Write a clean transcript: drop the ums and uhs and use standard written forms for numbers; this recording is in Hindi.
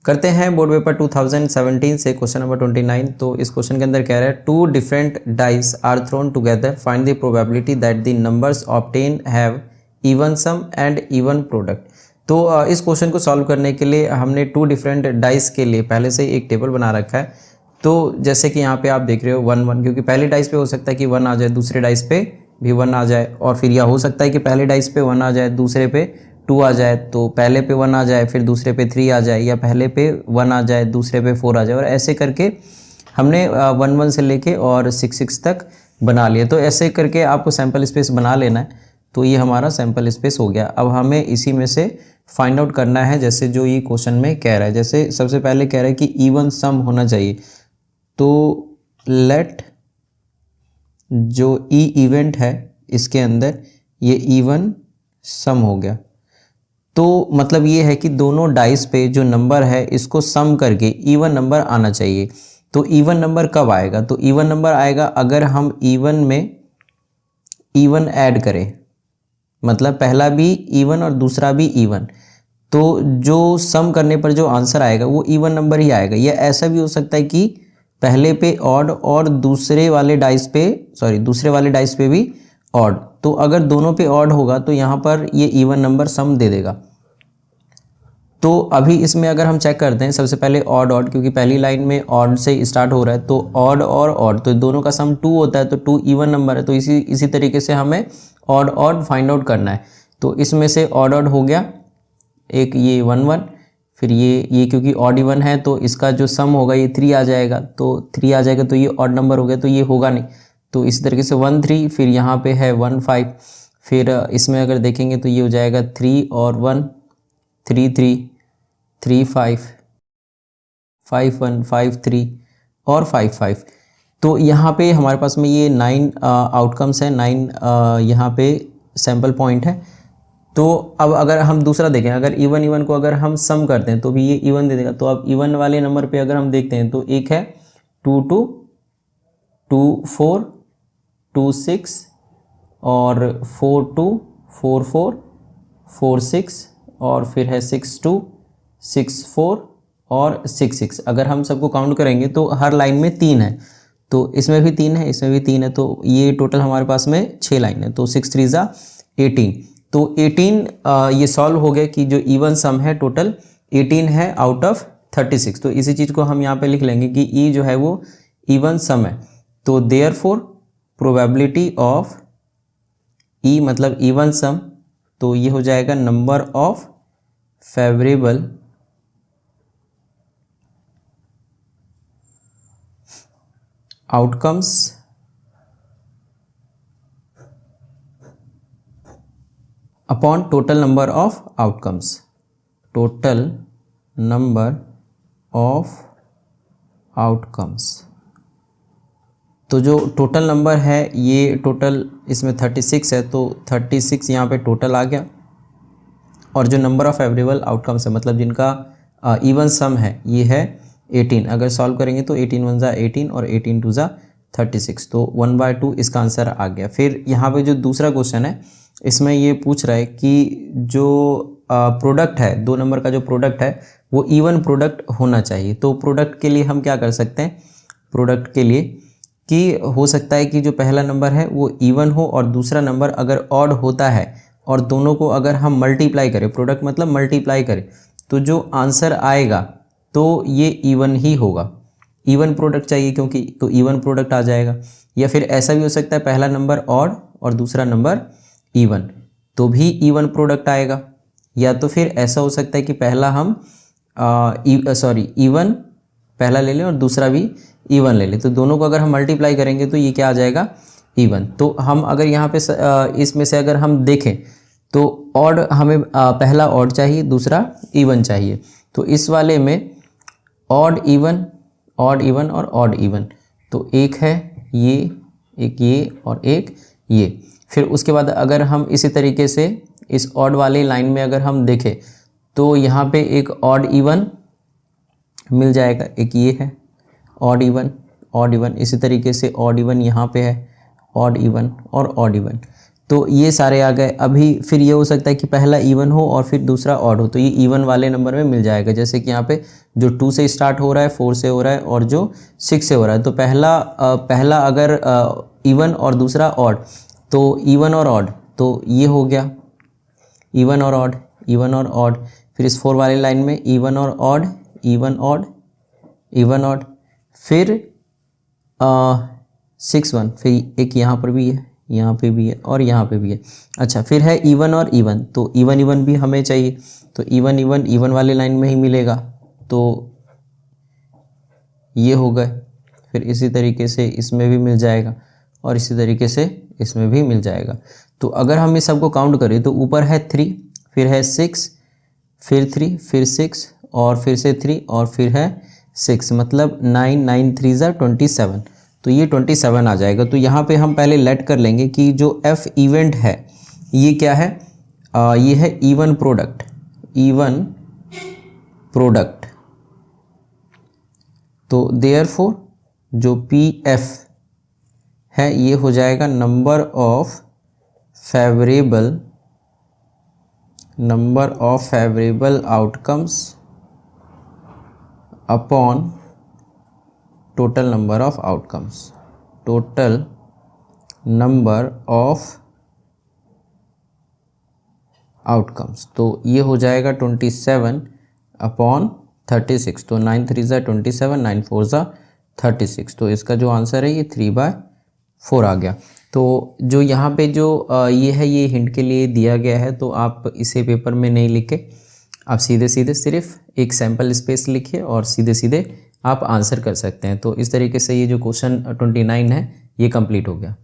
करते हैं बोर्ड पेपर 2017 से क्वेश्चन नंबर 29। तो इस क्वेश्चन के अंदर कह रहा है two different dice are thrown together, find the probability that the numbers obtain have even sum and even product. तो इस क्वेश्चन को सॉल्व करने के लिए हमने टू डिफरेंट डाइस के लिए पहले से एक टेबल बना रखा है। तो जैसे कि यहाँ पे आप देख रहे हो 1 1, क्योंकि पहले डाइस पे हो सकता है कि 1 आ जाए, दूसरे डाइस पे भी 1 आ जाए, और फिर यह हो सकता है कि पहले डाइस पे 1 आ जाए, दूसरे पे 2 आ जाए, तो पहले पे 1 आ जाए फिर दूसरे पे 3 आ जाए, या पहले पे 1 आ जाए दूसरे पे 4 आ जाए, और ऐसे करके हमने 1 1 से लेके और 6 6 तक बना लिया। तो ऐसे करके आपको सैम्पल स्पेस बना लेना है। तो ये हमारा सैम्पल स्पेस हो गया। अब हमें इसी में से फाइंड आउट करना है, जैसे जो ये क्वेश्चन में कह रहा है। जैसे सबसे पहले कह रहा है कि इवन सम होना चाहिए, तो लेट जो ई इवेंट है इसके अंदर ये इवन सम हो गया। तो मतलब ये है कि दोनों डाइस पे जो नंबर है इसको सम करके इवन नंबर आना चाहिए। तो इवन नंबर कब आएगा? तो इवन नंबर आएगा अगर हम इवन में इवन ऐड करें, मतलब पहला भी इवन और दूसरा भी इवन, तो जो सम करने पर जो आंसर आएगा वो इवन नंबर ही आएगा। या ऐसा भी हो सकता है कि पहले पे ऑड और दूसरे वाले डाइस पे भी ऑड। तो अगर दोनों पे ऑड होगा तो यहाँ पर ये इवन नंबर सम दे देगा। तो अभी इसमें अगर हम चेक करते हैं, सबसे पहले ऑड ऑड, क्योंकि पहली लाइन में ऑड से स्टार्ट हो रहा है, तो ऑड और ऑड तो दोनों का सम 2 होता है, तो 2 इवन नंबर है। तो इसी तरीके से हमें ऑड ऑड फाइंड आउट करना है। तो इसमें से ऑड ऑड हो गया, एक ये 1 1, फिर ये क्योंकि ऑड इवन है तो इसका जो सम होगा ये 3 आ जाएगा, तो 3 आ जाएगा तो ये ऑड नंबर हो गया, तो ये होगा नहीं। तो इस तरीके से 1 3, फिर यहाँ पे है 1 5, फिर इसमें अगर देखेंगे तो ये हो जाएगा 3 और 1 3 3 3 5 5 1 5 3 और 5 5। तो यहाँ पे हमारे पास में ये 9 आउटकम्स हैं, 9 यहाँ पे सैम्पल पॉइंट है। तो अब अगर हम दूसरा देखें, अगर इवन इवन को अगर हम सम करते हैं तो भी ये इवन दे देगा। तो अब इवन वाले नंबर पे अगर हम देखते हैं तो एक है 2 2 2 4 2 6 और 4 2 4 4 4 6 और फिर है 6 2 6 4 और 6 6। अगर हम सबको काउंट करेंगे तो हर लाइन में 3 है, तो इसमें भी 3 है, इसमें भी 3 है, तो ये टोटल हमारे पास में 6 लाइन है। तो 6 3 ज़ा 18। तो 18 ये सॉल्व हो गया कि जो इवन सम है टोटल 18 है आउट ऑफ 36। तो इसी चीज़ को हम यहाँ पे लिख लेंगे कि ई जो है वो इवन सम है। तो देयरफॉर प्रोबेबिलिटी ऑफ ई मतलब इवन सम, तो ये हो जाएगा number of favourable outcomes upon total number of outcomes. Total number of outcomes, तो जो टोटल नंबर है ये टोटल इसमें 36 है, तो 36 यहाँ पे टोटल आ गया। और जो नंबर ऑफ फेवरेबल आउटकम्स है मतलब जिनका इवन सम है ये है 18। अगर सॉल्व करेंगे तो 18 1 ज़ा 18 और 18 2 ज़ा 36, तो 1/2 इसका आंसर आ गया। फिर यहाँ पे जो दूसरा क्वेश्चन है इसमें ये पूछ रहा है कि जो प्रोडक्ट है, 2 नंबर का जो प्रोडक्ट है वो इवन प्रोडक्ट होना चाहिए। तो प्रोडक्ट के लिए हम क्या कर सकते हैं? प्रोडक्ट के लिए कि हो सकता है कि जो पहला नंबर है वो इवन हो और दूसरा नंबर अगर ऑड होता है और दोनों को अगर हम मल्टीप्लाई करें, प्रोडक्ट मतलब मल्टीप्लाई करें, तो जो आंसर आएगा तो ये इवन ही होगा। इवन प्रोडक्ट चाहिए क्योंकि, तो इवन प्रोडक्ट आ जाएगा। या फिर ऐसा भी हो सकता है पहला नंबर ऑड और दूसरा नंबर इवन, तो भी इवन प्रोडक्ट आएगा। या तो फिर ऐसा हो सकता है कि पहला हम इवन पहला ले लें और दूसरा भी इवन ले लें, तो दोनों को अगर हम मल्टीप्लाई करेंगे तो ये क्या आ जाएगा? इवन। तो हम अगर यहाँ पे इसमें से अगर हम देखें तो ऑड हमें पहला ऑड चाहिए, दूसरा इवन चाहिए। तो इस वाले में ऑड इवन और ऑड इवन, तो एक है ये, एक ये और एक ये। फिर उसके बाद अगर हम इसी तरीके से इस ऑड वाले लाइन में अगर हम देखें तो यहाँ पे एक ऑड इवन मिल जाएगा, एक ये है ऑड इवन, इसी तरीके से ऑड इवन यहाँ पे है, ऑड इवन और ऑड इवन। तो ये सारे आ गए। अभी फिर ये हो सकता है कि पहला इवन हो और फिर दूसरा ऑड हो, तो ये इवन वाले नंबर में मिल जाएगा। जैसे कि यहाँ पे जो 2 से स्टार्ट हो रहा है, 4 से हो रहा है और जो 6 से हो रहा है, तो पहला अगर इवन और दूसरा ऑड, तो इवन और ऑड, तो ये हो गया इवन और ऑड, इवन और ऑड। फिर इस 4 वाली लाइन में इवन और odd, even odd, even odd. फिर 6 1, फिर एक यहाँ पर भी है, यहाँ पे भी है और यहाँ पे भी है। अच्छा, फिर है इवन और इवन, तो इवन इवन भी हमें चाहिए, तो इवन इवन इवन वाले लाइन में ही मिलेगा, तो ये हो गए। फिर इसी तरीके से इसमें भी मिल जाएगा और इसी तरीके से इसमें भी मिल जाएगा। तो अगर हम इस सबको काउंट करें तो ऊपर है 3, फिर है 6, फिर 3, फिर 6 और फिर से 3 और फिर है 6, मतलब 9 9 3 ज़ा 27, तो ये 27 आ जाएगा। तो यहाँ पे हम पहले लेट कर लेंगे कि जो एफ इवेंट है ये क्या है, ये है इवन प्रोडक्ट, इवन प्रोडक्ट। तो देयरफॉर जो पी एफ है ये हो जाएगा number of favourable outcomes upon total number of outcomes, total number of outcomes. तो ये हो जाएगा 27 अपॉन 36, तो 9 3 ज़ा 27, 9 4 ज़ा 36, तो इसका जो आंसर है ये 3/4 आ गया। तो जो यहाँ पे जो ये है ये हिंट के लिए दिया गया है, तो आप इसे पेपर में नहीं लिखे, आप सीधे सीधे सिर्फ एक सैम्पल स्पेस लिखिए और सीधे सीधे आप आंसर कर सकते हैं। तो इस तरीके से ये जो क्वेश्चन 29 है ये कंप्लीट हो गया।